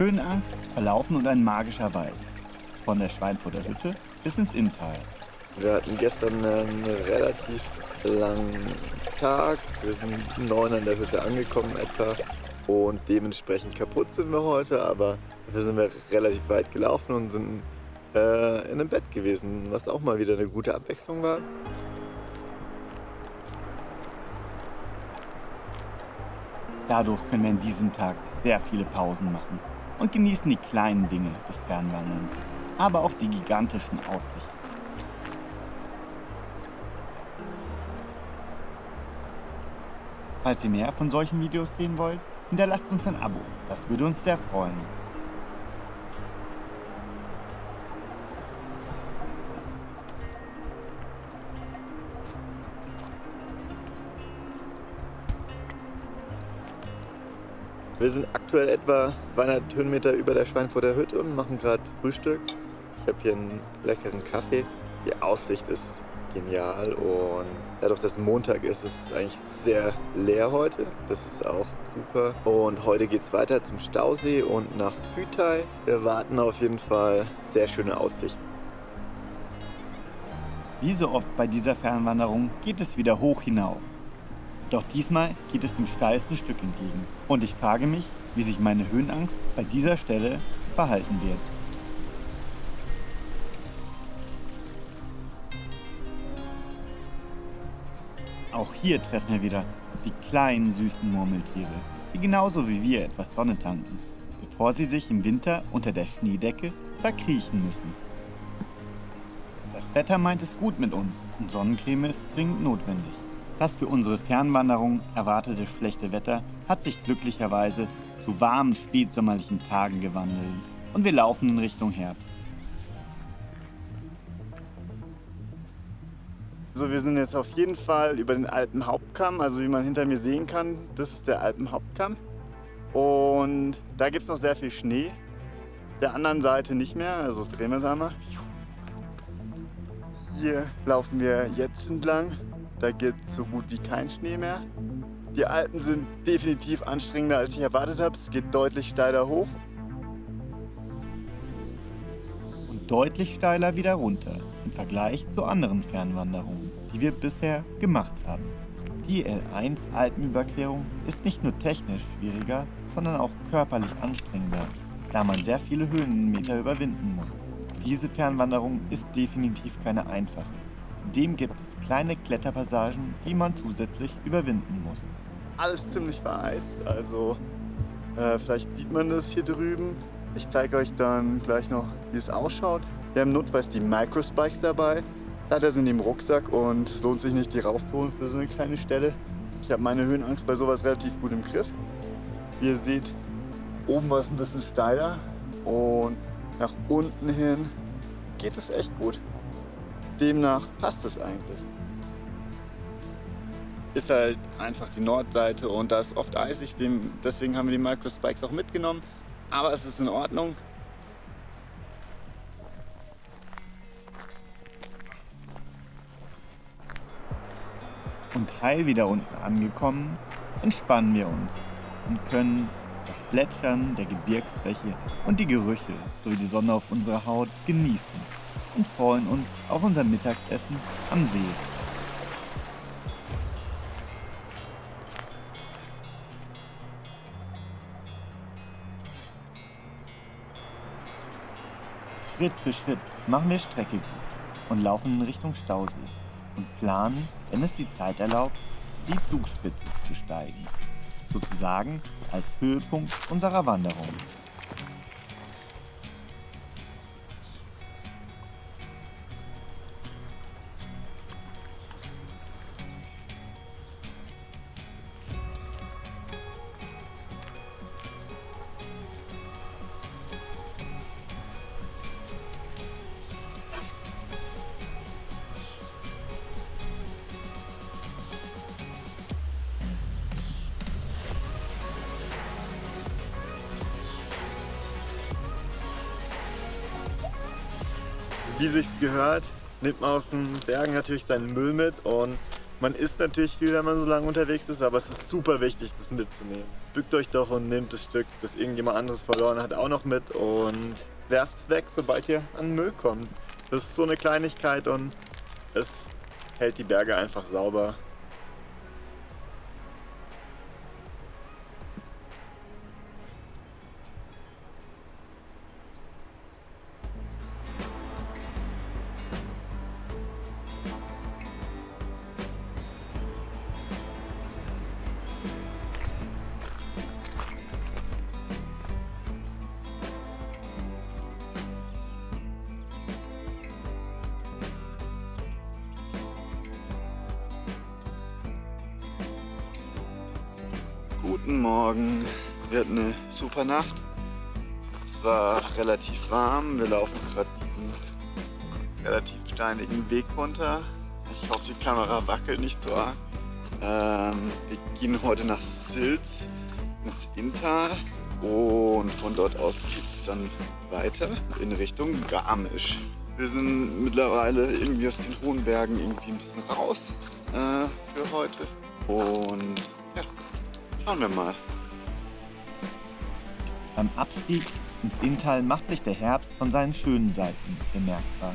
Höhenangst, Verlaufen und ein magischer Wald. Von der Schweinfurter Hütte bis ins Inntal. Wir hatten gestern einen relativ langen Tag. Wir sind 9 an der Hütte angekommen etwa. Und dementsprechend kaputt sind wir heute, aber dafür sind wir relativ weit gelaufen und sind in einem Bett gewesen, was auch mal wieder eine gute Abwechslung war. Dadurch können wir an diesem Tag sehr viele Pausen machen und genießen die kleinen Dinge des Fernwanderns, aber auch die gigantischen Aussichten. Falls ihr mehr von solchen Videos sehen wollt, hinterlasst uns ein Abo, das würde uns sehr freuen. Wir sind aktuell etwa 200 Höhenmeter über der Schweinfurter Hütte und machen gerade Frühstück. Ich habe hier einen leckeren Kaffee. Die Aussicht ist genial und dadurch, dass Montag ist, ist es eigentlich sehr leer heute. Das ist auch super. Und heute geht es weiter zum Stausee und nach Kütai. Wir warten auf jeden Fall sehr schöne Aussichten. Wie so oft bei dieser Fernwanderung geht es wieder hoch hinauf. Doch diesmal geht es dem steilsten Stück entgegen. Und ich frage mich, wie sich meine Höhenangst bei dieser Stelle verhalten wird. Auch hier treffen wir wieder auf die kleinen süßen Murmeltiere, die genauso wie wir etwas Sonne tanken, bevor sie sich im Winter unter der Schneedecke verkriechen müssen. Das Wetter meint es gut mit uns und Sonnencreme ist zwingend notwendig. Das für unsere Fernwanderung erwartete schlechte Wetter hat sich glücklicherweise zu warmen spätsommerlichen Tagen gewandelt und wir laufen in Richtung Herbst. Also wir sind jetzt auf jeden Fall über den Alpenhauptkamm, also wie man hinter mir sehen kann, das ist der Alpenhauptkamm. Und da gibt es noch sehr viel Schnee. Auf der anderen Seite nicht mehr, also drehen wir es einmal. Hier laufen wir jetzt entlang, da gibt es so gut wie keinen Schnee mehr. Die Alpen sind definitiv anstrengender, als ich erwartet habe. Es geht deutlich steiler hoch. Und deutlich steiler wieder runter im Vergleich zu anderen Fernwanderungen, die wir bisher gemacht haben. Die L1 Alpenüberquerung ist nicht nur technisch schwieriger, sondern auch körperlich anstrengender, da man sehr viele Höhenmeter überwinden muss. Diese Fernwanderung ist definitiv keine einfache. Zudem gibt es kleine Kletterpassagen, die man zusätzlich überwinden muss. Alles ziemlich vereist, also vielleicht sieht man das hier drüben. Ich zeige euch dann gleich noch, wie es ausschaut. Wir haben notfalls die Microspikes dabei. Leider sind die im Rucksack und es lohnt sich nicht, die rauszuholen für so eine kleine Stelle. Ich habe meine Höhenangst bei sowas relativ gut im Griff. Wie ihr seht, oben war es ein bisschen steiler und nach unten hin geht es echt gut. Demnach passt es eigentlich. Ist halt einfach die Nordseite und da ist oft eisig, deswegen haben wir die Microspikes auch mitgenommen. Aber es ist in Ordnung. Und heil wieder unten angekommen, entspannen wir uns und können das Plätschern der Gebirgsbäche und die Gerüche sowie die Sonne auf unserer Haut genießen und freuen uns auf unser Mittagsessen am See. Schritt für Schritt machen wir Strecke gut und laufen in Richtung Stausee und planen, wenn es die Zeit erlaubt, die Zugspitze zu besteigen, sozusagen als Höhepunkt unserer Wanderung. Wie sich's gehört, nimmt man aus den Bergen natürlich seinen Müll mit und man isst natürlich viel, wenn man so lange unterwegs ist, aber es ist super wichtig, das mitzunehmen. bückt euch doch und nehmt das Stück, das irgendjemand anderes verloren hat, auch noch mit und werft's weg, sobald ihr an den Müll kommt. Das ist so eine Kleinigkeit und es hält die Berge einfach sauber. Guten Morgen. Wir hatten eine super Nacht. Es war relativ warm. Wir laufen gerade diesen relativ steinigen Weg runter. Ich hoffe, die Kamera wackelt nicht so arg. Wir gehen heute nach Silz ins Inntal und von dort aus geht es dann weiter in Richtung Garmisch. Wir sind mittlerweile irgendwie aus den hohen Bergen irgendwie ein bisschen raus für heute und ja. Schauen wir mal. Beim Abstieg ins Inntal macht sich der Herbst von seinen schönen Seiten bemerkbar.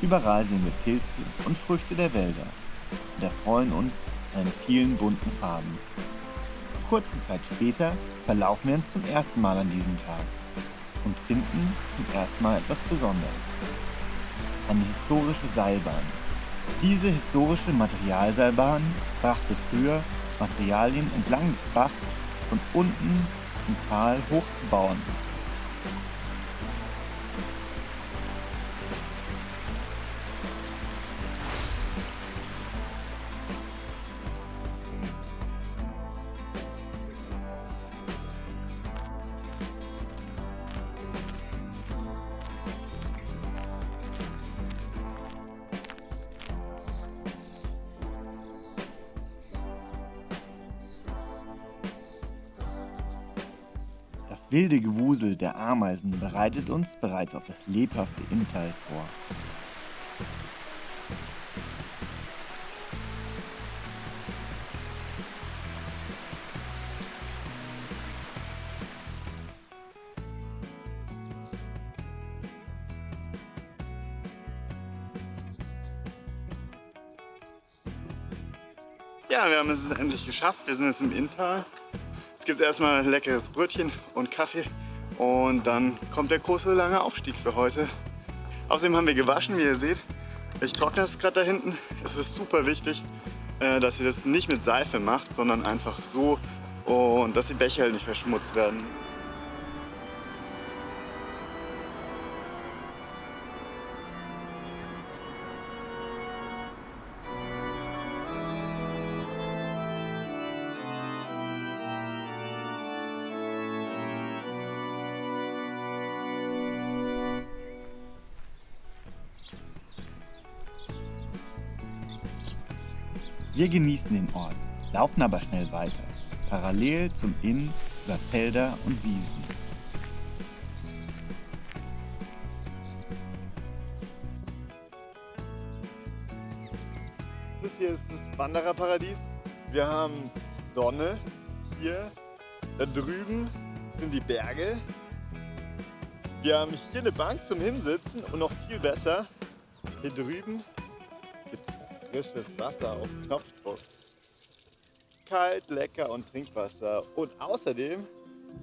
Überall sehen wir Pilze und Früchte der Wälder und erfreuen uns an den vielen bunten Farben. Kurze Zeit später verlaufen wir uns zum ersten Mal an diesem Tag und finden zum ersten Mal etwas Besonderes. Eine historische Seilbahn. Diese historische Materialseilbahn brachte früher Materialien entlang des Bachs von unten im Tal hoch zu Bauern. Das wilde Gewusel der Ameisen bereitet uns bereits auf das lebhafte Inntal vor. Ja, wir haben es endlich geschafft. Wir sind jetzt im Inntal. Jetzt gibt es erstmal ein leckeres Brötchen und Kaffee und dann kommt der große lange Aufstieg für heute. Außerdem haben wir gewaschen, wie ihr seht. Ich trockne es gerade da hinten. Es ist super wichtig, dass ihr das nicht mit Seife macht, sondern einfach so und dass die Becher halt nicht verschmutzt werden. Wir genießen den Ort, laufen aber schnell weiter, parallel zum Inn über Felder und Wiesen. Das hier ist das Wandererparadies. Wir haben Sonne hier. Da drüben sind die Berge. Wir haben hier eine Bank zum Hinsitzen und noch viel besser, hier drüben gibt es frisches Wasser auf Knopfdruck. Kalt, lecker und Trinkwasser. Und außerdem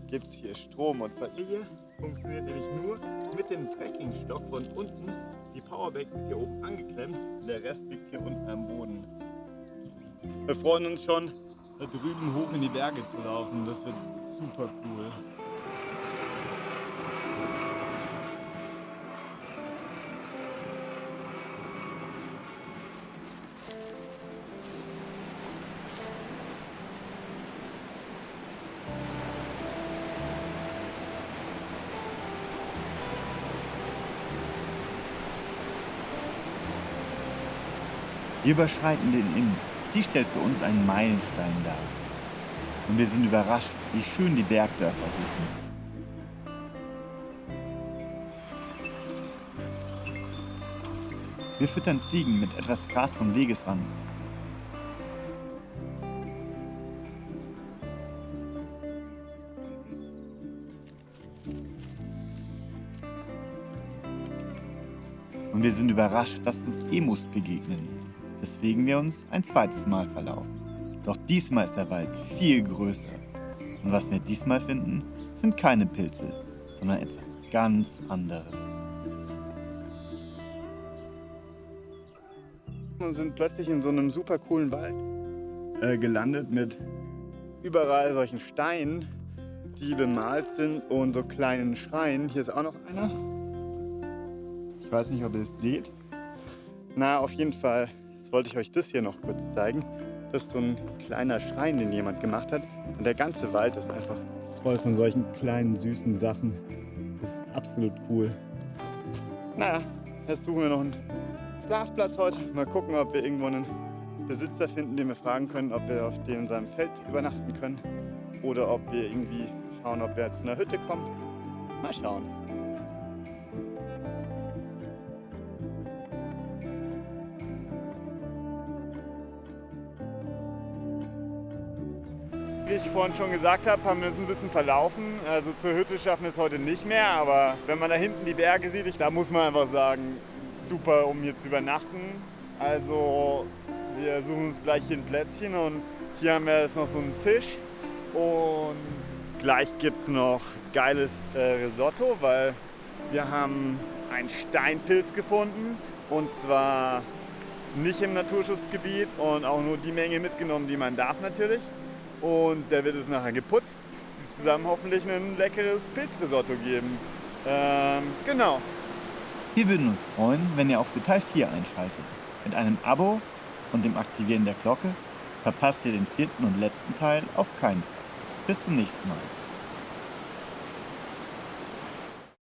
gibt es hier Strom. Und zwar hier funktioniert nämlich nur mit dem Trekkingstock von unten. Die Powerbank ist hier oben angeklemmt. Der Rest liegt hier unten am Boden. Wir freuen uns schon, da drüben hoch in die Berge zu laufen. Das wird super cool. Wir überschreiten den Inn. Die stellt für uns einen Meilenstein dar. Und wir sind überrascht, wie schön die Bergdörfer hier sind. Wir füttern Ziegen mit etwas Gras vom Wegesrand. und wir sind überrascht, dass uns Emus begegnen, weswegen wir uns ein zweites Mal verlaufen. Doch diesmal ist der Wald viel größer. Und was wir diesmal finden, sind keine Pilze, sondern etwas ganz anderes. Und sind plötzlich in so einem super coolen Wald gelandet mit überall solchen Steinen, die bemalt sind und so kleinen Schreien. Hier ist auch noch einer. Ich weiß nicht, ob ihr es seht. Na, auf jeden Fall, jetzt wollte ich euch das hier noch kurz zeigen. Das ist so ein kleiner Schrein, den jemand gemacht hat. Und der ganze Wald ist einfach voll von solchen kleinen, süßen Sachen. Das ist absolut cool. Naja, jetzt suchen wir noch einen Schlafplatz heute. Mal gucken, ob wir irgendwo einen Besitzer finden, den wir fragen können, ob wir auf dem in seinem Feld übernachten können. Oder ob wir irgendwie schauen, ob wir zu einer Hütte kommen. Mal schauen. Wie ich vorhin schon gesagt habe, haben wir uns ein bisschen verlaufen. Also zur Hütte schaffen wir es heute nicht mehr, aber wenn man da hinten die Berge sieht, da muss man einfach sagen, super, um hier zu übernachten. Also wir suchen uns gleich hier ein Plätzchen und hier haben wir jetzt noch so einen Tisch und gleich gibt es noch geiles Risotto, weil wir haben einen Steinpilz gefunden und zwar nicht im Naturschutzgebiet und auch nur die Menge mitgenommen, die man darf natürlich. Und der wird es nachher geputzt, die zusammen hoffentlich ein leckeres Pilzrisotto geben. Genau. Wir würden uns freuen, wenn ihr auch für Teil 4 einschaltet. Mit einem Abo und dem Aktivieren der Glocke verpasst ihr den 4. und letzten Teil auf keinen Fall. Bis zum nächsten Mal.